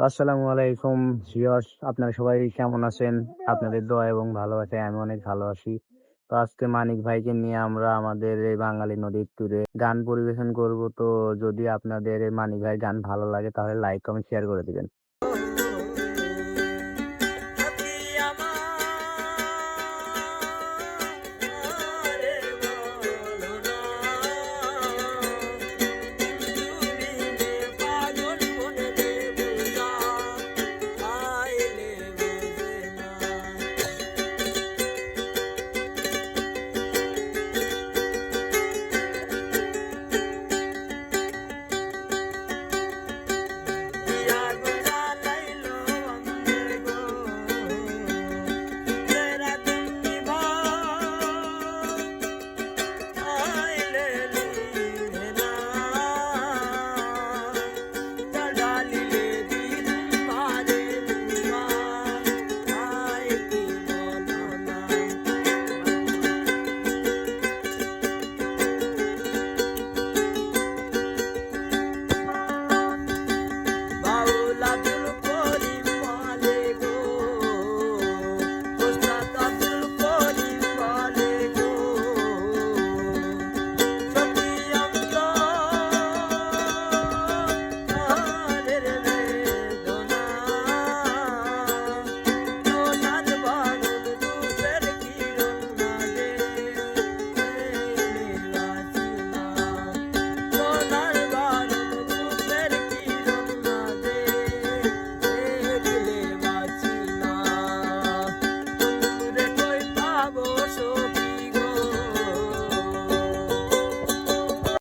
আসসালামু আলাইকুম ভিউয়ার্স, আপনারা সবাই কেমন আছেন? আপনাদের দোয়া এবং ভালোবাসায় আমি অনেক ভালো আছি। তো আজকে মানিক ভাইকে নিয়ে আমরা আমাদের এই বাঙালি নদীর তীরে গান পরিবেশন করব। তো যদি আপনাদের এই মানিক ভাইয়ের গান ভালো লাগে তাহলে লাইক, কমেন্ট, শেয়ার করে দিবেন।